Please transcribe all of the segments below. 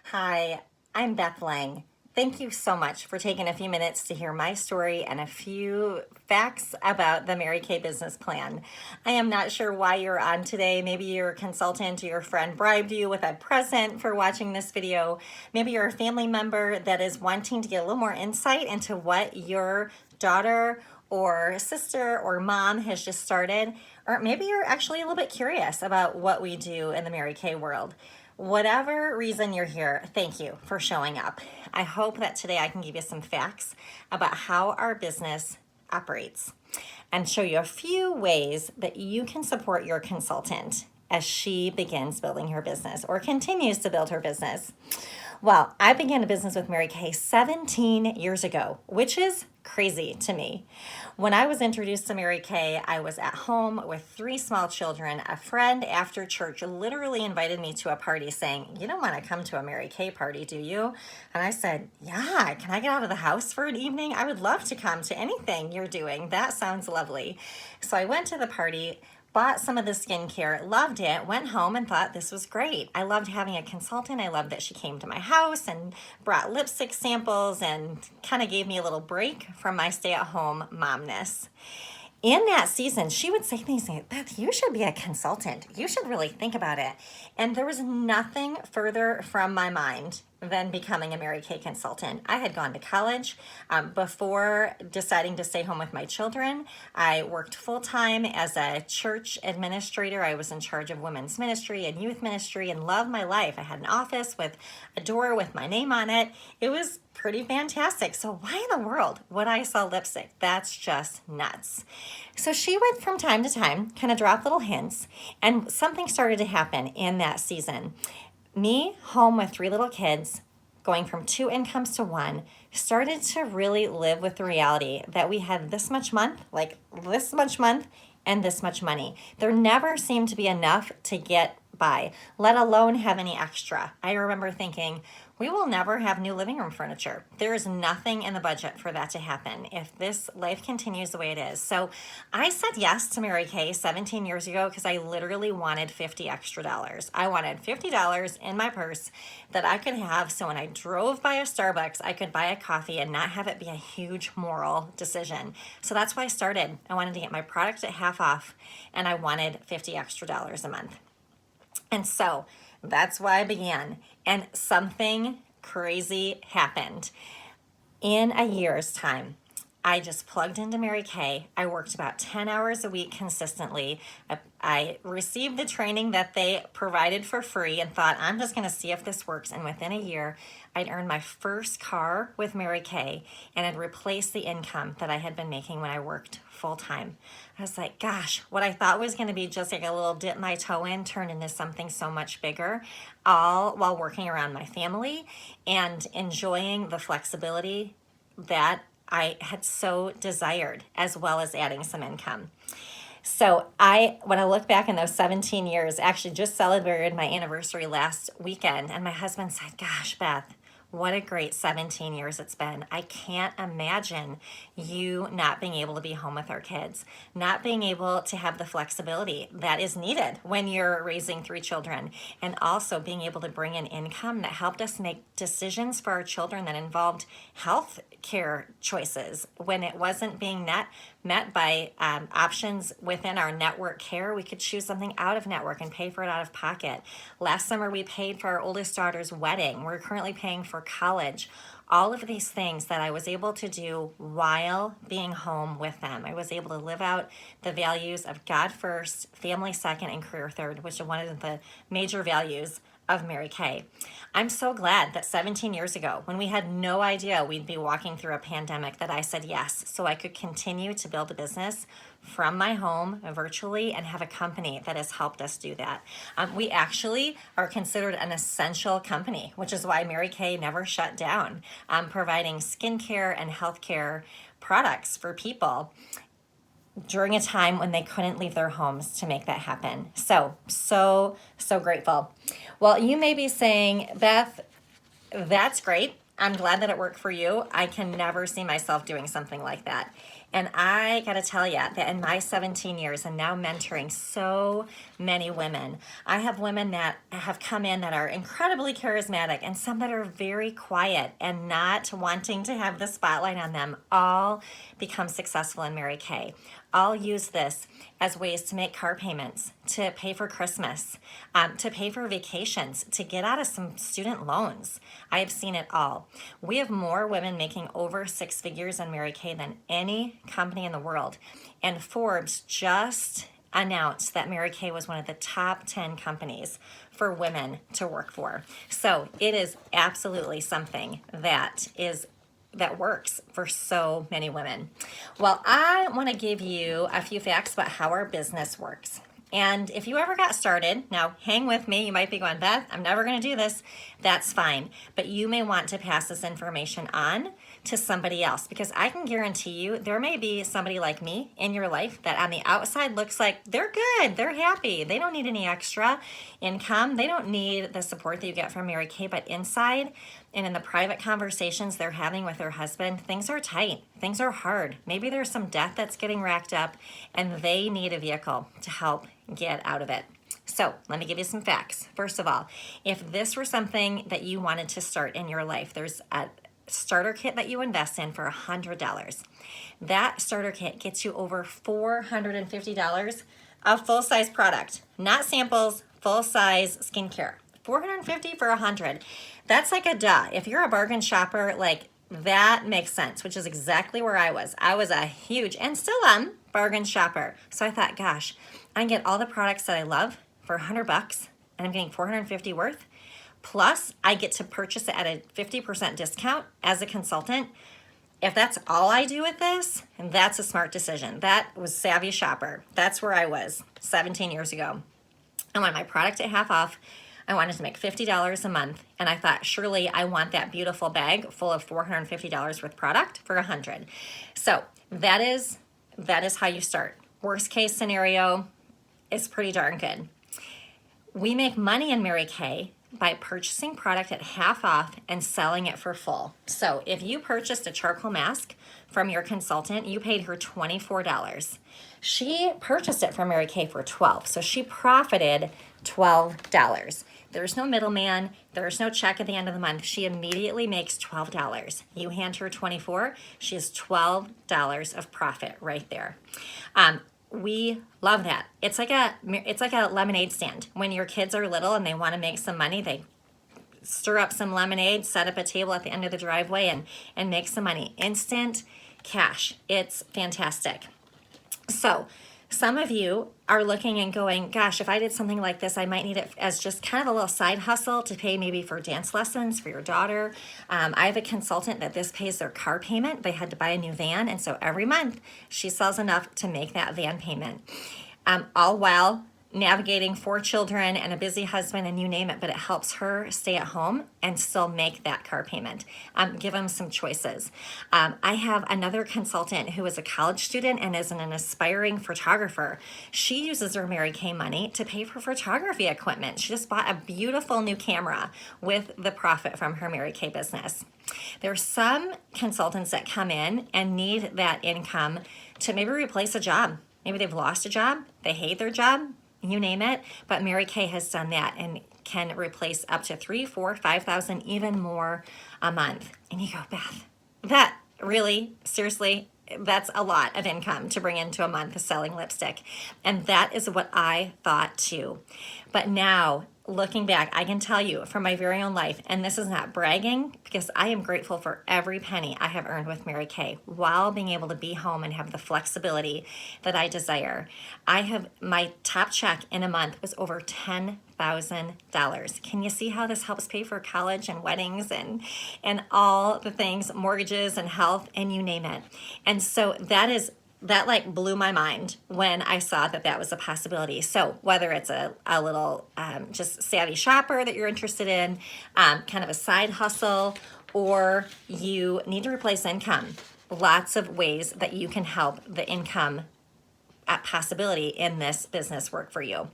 Hi, I'm Beth Lange. Thank you so much for taking a few minutes to hear my story and a few facts about the Mary Kay business plan. I am not sure why you're on today. Maybe your consultant or your friend bribed you with a present for watching this video. Maybe you're a family member that is wanting to get a little more insight into what your daughter or sister or mom has just started. Or maybe you're actually a little bit curious about what we do in the Mary Kay world. Whatever reason you're here, thank you for showing up. I hope that today I can give you some facts about how our business operates and show you a few ways that you can support your consultant as she begins building her business or continues to build her business. Well, I began a business with Mary Kay 17 years ago, which is crazy to me. When I was introduced to Mary Kay, I was at home with 3 small children. A friend after church literally invited me to a party saying, "You don't want to come to a Mary Kay party, do you?" And I said, "Yeah, can I get out of the house for an evening? I would love to come to anything you're doing. That sounds lovely." So I went to the party, bought some of the skincare, loved it, went home and thought this was great. I loved having a consultant. I loved that she came to my house and brought lipstick samples and kind of gave me a little break from my stay-at-home momness. In that season, she would say things like, "Beth, you should be a consultant. You should really think about it." And there was nothing further from my mind than becoming a Mary Kay consultant. I had gone to college before deciding to stay home with my children. I worked full-time as a church administrator. I was in charge of women's ministry and youth ministry and loved my life. I had an office with a door with my name on it. It was pretty fantastic. So why in the world would I sell lipstick? That's just nuts. So she would from time to time kind of drop little hints, and something started to happen in that season. Me, home with 3 little kids, going from 2 incomes to 1, started to really live with the reality that we had this much month, and this much money. There never seemed to be enough to get by, let alone have any extra. I remember thinking, we will never have new living room furniture. There is nothing in the budget for that to happen if this life continues the way it is. So I said yes to Mary Kay 17 years ago because I literally wanted $50 extra. I wanted $50 in my purse that I could have so when I drove by a Starbucks, I could buy a coffee and not have it be a huge moral decision. So that's why I started. I wanted to get my product at half off and I wanted $50 extra a month. And so that's why I began. And something crazy happened. In a year's time, I just plugged into Mary Kay. I worked about 10 hours a week consistently. I received the training that they provided for free and thought, I'm just going to see if this works. And within a year, I'd earned my first car with Mary Kay and had replaced the income that I had been making when I worked full time. I was like, gosh, what I thought was going to be just like a little dip my toe in turned into something so much bigger, all while working around my family and enjoying the flexibility that I had so desired, as well as adding some income. So when I look back in those 17 years, actually just celebrated my anniversary last weekend, and my husband said, "Gosh, Beth, what a great 17 years it's been. I can't imagine you not being able to be home with our kids, not being able to have the flexibility that is needed when you're raising 3 children, and also being able to bring in income that helped us make decisions for our children that involved health care choices when it wasn't being met by options within our network care. We could choose something out of network and pay for it out of pocket. Last summer, we paid for our oldest daughter's wedding. We're currently paying for college. All of these things that I was able to do while being home with them. I was able to live out the values of God first, family second, and career third, which are one of the major values of Mary Kay. I'm so glad that 17 years ago, when we had no idea we'd be walking through a pandemic, that I said yes, so I could continue to build a business from my home virtually and have a company that has helped us do that. We actually are considered an essential company, which is why Mary Kay never shut down, providing skincare and healthcare products for people during a time when they couldn't leave their homes to make that happen. So grateful. Well, you may be saying, "Beth, that's great. I'm glad that it worked for you. I can never see myself doing something like that." And I got to tell you that in my 17 years and now mentoring so many women, I have women that have come in that are incredibly charismatic and some that are very quiet and not wanting to have the spotlight on them, all become successful in Mary Kay. I'll use this as ways to make car payments, to pay for Christmas, to pay for vacations, to get out of some student loans. I have seen it all. We have more women making over 6 figures in Mary Kay than any company in the world. And Forbes just announced that Mary Kay was one of the top 10 companies for women to work for. So it is absolutely something that works for so many women. Well, I want to give you a few facts about how our business works. And if you ever got started, now hang with me, you might be going, Beth, I'm never going to do this. That's fine. But you may want to pass this information on to somebody else, because I can guarantee you there may be somebody like me in your life that on the outside looks like they're good, they're happy, they don't need any extra income, they don't need the support that you get from Mary Kay, but inside and in the private conversations they're having with their husband, things are tight, things are hard. Maybe there's some debt that's getting racked up and they need a vehicle to help get out of it. So let me give you some facts. First of all, if this were something that you wanted to start in your life, there's a starter kit that you invest in for $100. That starter kit gets you over $450 of full-size product, not samples, full-size skincare. $450 for $100. That's like a duh. If you're a bargain shopper, like that makes sense, which is exactly where I was. I was a huge, and still am, bargain shopper. So I thought, gosh, I can get all the products that I love for $100 and I'm getting $450 worth. Plus, I get to purchase it at a 50% discount as a consultant. If that's all I do with this, and that's a smart decision. That was savvy shopper. That's where I was 17 years ago. I wanted my product at half off. I wanted to make $50 a month. And I thought, surely I want that beautiful bag full of $450 worth product for $100. So that is how you start. Worst case scenario is pretty darn good. We make money in Mary Kay by purchasing product at half off and selling it for full. So if you purchased a charcoal mask from your consultant, you paid her $24. She purchased it from Mary Kay for $12, so she profited $12. There's no middleman, there's no check at the end of the month. She immediately makes $12. You hand her $24, she has $12 of profit right there. We love that. It's like a lemonade stand. When your kids are little and they want to make some money, they stir up some lemonade, set up a table at the end of the driveway and make some money. Instant cash. It's fantastic. So some of you are looking and going, gosh, if I did something like this, I might need it as just kind of a little side hustle to pay maybe for dance lessons for your daughter. I have a consultant that this pays their car payment. They had to buy a new van, and so every month she sells enough to make that van payment. All while navigating 4 children and a busy husband and you name it, but it helps her stay at home and still make that car payment. Give them some choices. I have another consultant who is a college student and is an aspiring photographer. She uses her Mary Kay money to pay for photography equipment. She just bought a beautiful new camera with the profit from her Mary Kay business. There are some consultants that come in and need that income to maybe replace a job. Maybe they've lost a job, they hate their job, you name it, but Mary Kay has done that and can replace up to 3, 4, 5,000, even more a month. And you go, Beth, that really, seriously, that's a lot of income to bring into a month selling lipstick. And that is what I thought too. But now, looking back, I can tell you from my very own life, and this is not bragging, because I am grateful for every penny I have earned with Mary Kay while being able to be home and have the flexibility that I desire. My top check in a month was over $10,000. Can you see how this helps pay for college and weddings and all the things, mortgages and health and you name it? And so that like blew my mind when I saw that was a possibility. So whether it's a little just savvy shopper that you're interested in, kind of a side hustle, or you need to replace income, lots of ways that you can help the income possibility in this business work for you.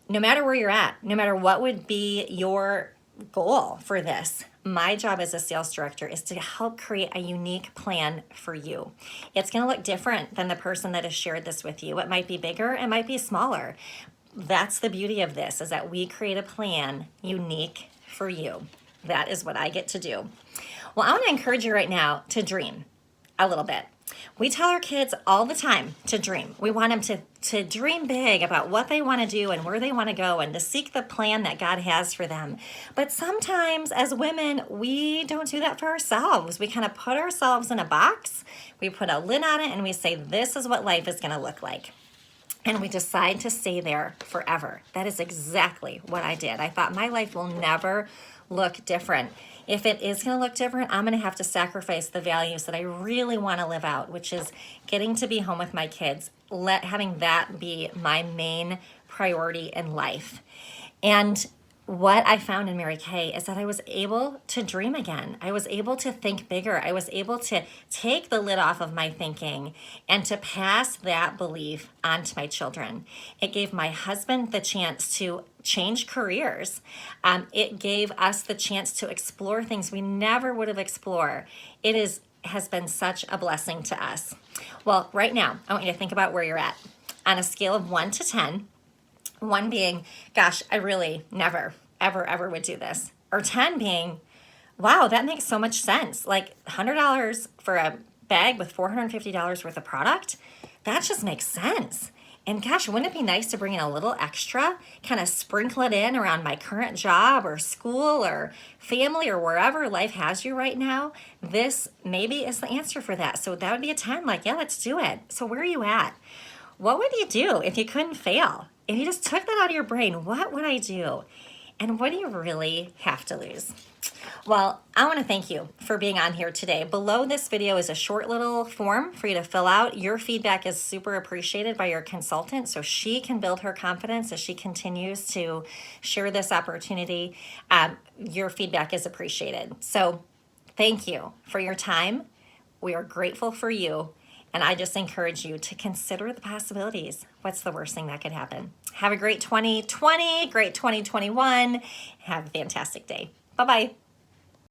No matter where you're at, no matter what would be your goal for this. My job as a sales director is to help create a unique plan for you. It's going to look different than the person that has shared this with you. It might be bigger, it might be smaller. That's the beauty of this, is that we create a plan unique for you. That is what I get to do. Well, I want to encourage you right now to dream a little bit. We tell our kids all the time to dream. We want them to dream big about what they want to do and where they want to go and to seek the plan that God has for them. But sometimes as women, we don't do that for ourselves. We kind of put ourselves in a box, we put a lid on it, and we say, this is what life is going to look like. And we decide to stay there forever. That is exactly what I did. I thought my life will never look different. If it is going to look different, I'm going to have to sacrifice the values that I really want to live out, which is getting to be home with my kids, having that be my main priority in life. And what I found in Mary Kay is that I was able to dream again. I was able to think bigger. I was able to take the lid off of my thinking and to pass that belief on to my children. It gave my husband the chance to change careers. It gave us the chance to explore things we never would have explored. Has been such a blessing to us. Well, right now, I want you to think about where you're at. On a scale of 1 to 10, 1 being, gosh, I really never, ever would do this. Or 10 being, wow, that makes so much sense. Like $100 for a bag with $450 worth of product, that just makes sense. And gosh, wouldn't it be nice to bring in a little extra, kind of sprinkle it in around my current job or school or family or wherever life has you right now? This maybe is the answer for that. So that would be a 10, like, yeah, let's do it. So where are you at? What would you do if you couldn't fail? If you just took that out of your brain, what would I do? And what do you really have to lose? Well, I want to thank you for being on here today. Below this video is a short little form for you to fill out. Your feedback is super appreciated by your consultant, so she can build her confidence as she continues to share this opportunity. Your feedback is appreciated. So thank you for your time. We are grateful for you. And I just encourage you to consider the possibilities. What's the worst thing that could happen? Have a great 2020, great 2021. Have a fantastic day. Bye-bye.